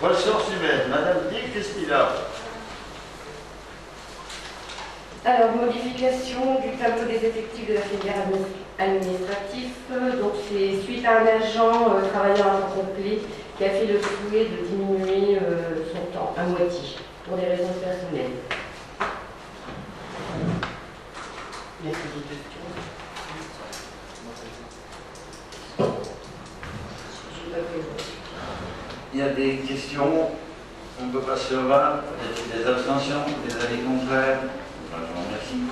Ressources humaines, Madame Di Cristina. Alors, modification du tableau des effectifs de la filière administrative. Donc, c'est suite à un agent travaillant à temps complet qui a fait le souhait de diminuer son temps à moitié pour des raisons personnelles. Merci des questions. Il y a des questions, on peut passer au vote, des abstentions, des avis contraires. Enfin, je vous remercie.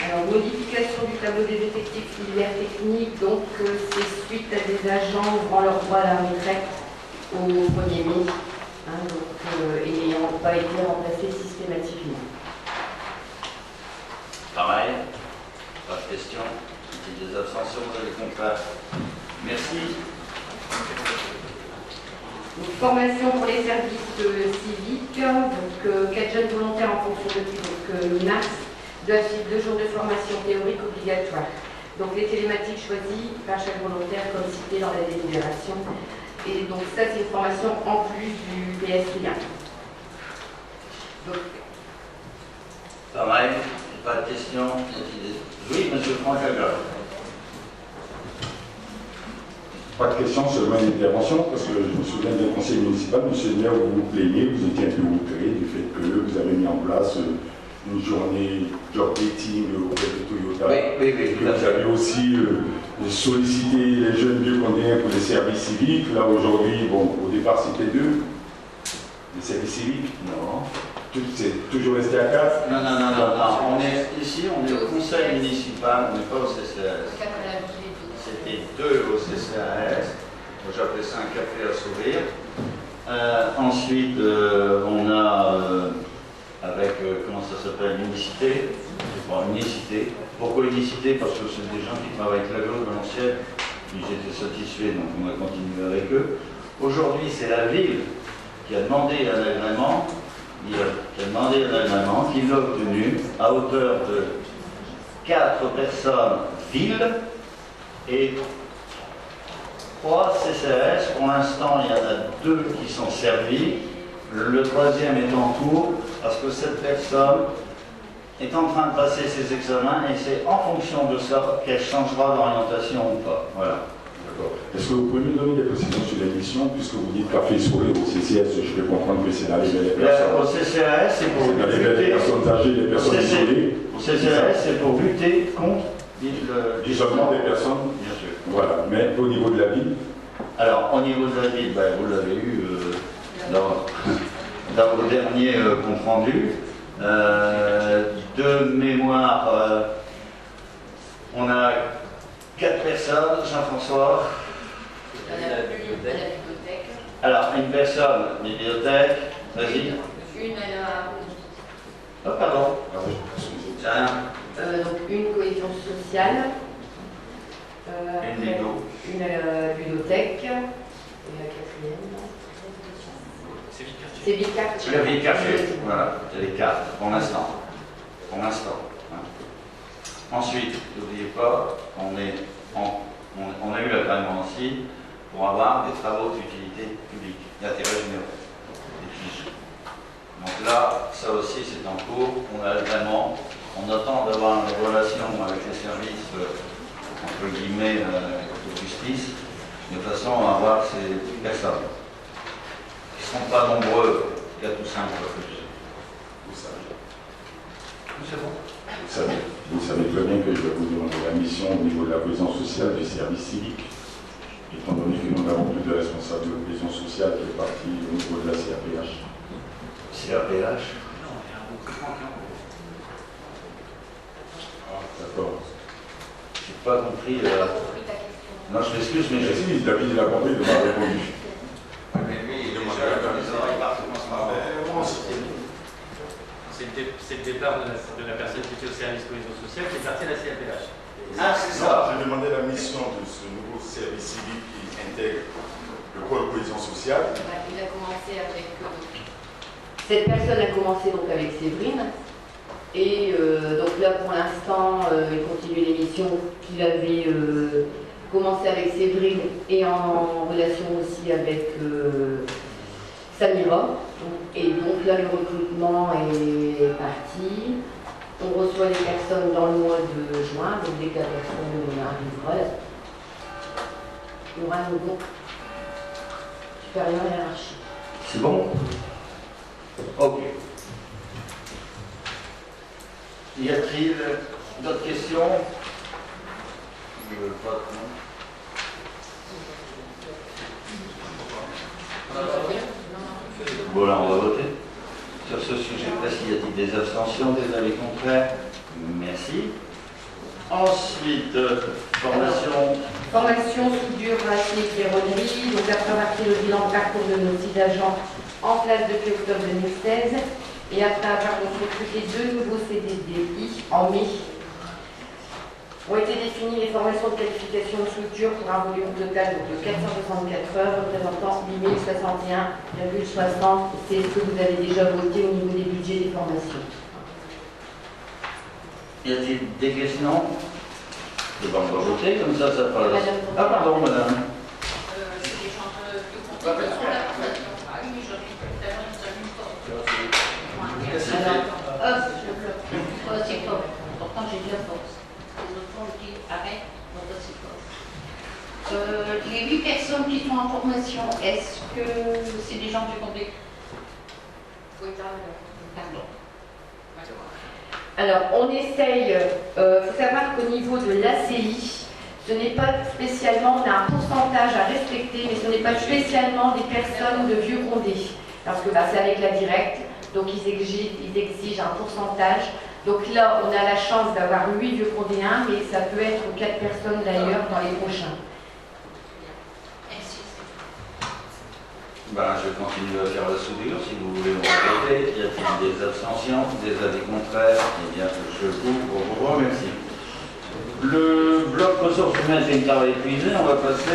Alors, modification du tableau des effectifs filières techniques, donc c'est suite à des agents ouvrant leur droit à la retraite au 1er mai, et n'ayant pas été remplacés systématiquement. Pareil, pas de questions, des abstentions, des avis contraires. Merci. Donc, formation pour les services civiques, donc 4 jeunes volontaires en fonction depuis mars doivent suivre 2 jours de formation théorique obligatoire. Donc les télématiques choisies par chaque volontaire comme cité dans la délibération. Et donc ça c'est une formation en plus du PSI1. Donc, Pareil, pas de questions. Oui, monsieur Franck Agard. Pas de questions, seulement une intervention, parce que je me souviens d'un conseil municipal, monsieur le maire, où vous vous plaignez, vous étiez un peu outré du fait que vous avez mis en place une journée job dating auprès de Toyota. Oui. Vous avez aussi sollicité les jeunes vieux condamnés pour les services civiques. Là, aujourd'hui, bon, au départ, c'était 2. Les services civiques, non. C'est toujours resté à 4. Non. On est ici, on est au conseil municipal, on n'est pas au CCAS. C'était 2 au CCAS. J'appelais ça un café à sourire. Ensuite, on a, avec, comment ça s'appelle, unicité. Unicité. Pourquoi unicité? Parce que c'est des gens qui travaillent avec l'aglo de l'ancienne. Ils étaient satisfaits, donc on a continué avec eux. Aujourd'hui, c'est la ville qui a demandé un agrément. Qu'il a obtenu à hauteur de 4 personnes villes et 3 CCAS. Pour l'instant, il y en a 2 qui sont servis. Le 3e est en cours parce que cette personne est en train de passer ses examens et c'est en fonction de ça qu'elle changera d'orientation ou pas. Voilà. Est-ce que vous pouvez me donner des précisions sur l'émission, puisque vous dites café sourire au CCAS, je peux comprendre que c'est dans les belles personnes. Au CCAS, c'est pour lutter. Les personnes âgées, les personnes isolées. Au CCAS, c'est pour lutter contre l'isolement des personnes. Bien sûr. Voilà. Mais au niveau de la ville. Alors, au niveau de la ville, vous l'avez eu dans vos derniers comptes rendus. De mémoire, on a 4 personnes, Jean-François. la bibliothèque. Alors, une personne, bibliothèque, vas-y. Une à la... Oh, pardon. C'est rien. Donc une cohésion sociale. Une négo. Une à la bibliothèque. Et la 4e. C'est Vicartier. Le Vicartier, voilà, c'est les 4 pour l'instant. Ensuite, n'oubliez pas, on a eu l'agrément aussi pour avoir des travaux d'utilité publique, d'intérêt général, des fiches. Donc là, ça aussi c'est en cours, on a l'agrément, on attend d'avoir des relations avec les services, entre guillemets, de justice, de façon à avoir ces personnes, qui ne sont pas nombreux, il y a tout simple. Vous savez. C'est bon. Vous savez très bien que je vais vous demander la mission au niveau de la cohésion sociale du service civique, étant donné que nous n'avons plus de responsable de cohésion sociale qui est parti au niveau de la CAPH. CAPH? D'accord. J'ai pas compris. Non, je m'excuse, mais Mais si, David, il a compris, il m'a répondu. C'est le départ de la personne qui était au service cohésion sociale qui est partie à la CAPH. Ah, c'est ça. Je demandais la mission de ce nouveau service civique qui intègre le pôle cohésion sociale. Il a commencé avec... Cette personne a commencé donc avec Séverine. Et donc là, pour l'instant, il continue l'émission qu'il avait avec Séverine et en relation aussi avec Samira. Et donc là, le recrutement est parti. On reçoit les personnes dans le mois de juin, donc dès que la personne arrivera, il y aura un nouveau supérieur hiérarchique. C'est bon? Ok. Y a-t-il d'autres questions? Pas de Bon, là, on va voter. Sur ce sujet précis, y a-t-il des abstentions, des avis contraires? Merci. Ensuite, formation. Formation, soudure, acier, ferronnerie. Donc après avoir fait le bilan de parcours de nos 6 agents en place depuis octobre 2016 et après avoir recruté 2 nouveaux CDDI en mai, ont été définies les formations de qualification de soudure pour un volume total de 464 heures représentant 8061,60. C'est ce que vous avez déjà voté au niveau des budgets des formations. Y a-t-il des questions? Je vais encore voter, comme ça passe. Ah, pardon, madame. Pourtant, j'ai de la force. Les autres fois, je dis arrête, donc c'est force. Les 8 personnes qui sont en formation, est-ce que c'est des gens du complexe? Oui, pardon. Alors, on essaye, il faut savoir qu'au niveau de l'ACI, ce n'est pas spécialement, on a un pourcentage à respecter, mais ce n'est pas spécialement des personnes de vieux condés. Parce que c'est avec la directe, donc ils exigent un pourcentage. Donc là, on a la chance d'avoir 8 vieux condéens, mais ça peut être 4 personnes d'ailleurs dans les prochains. Je vais continuer à faire la soudure, si vous voulez me répéter. Y a-t-il des abstentions, des avis contraires? Eh bien, je vous remercie. Le bloc ressources humaines et travail épuisé, on va passer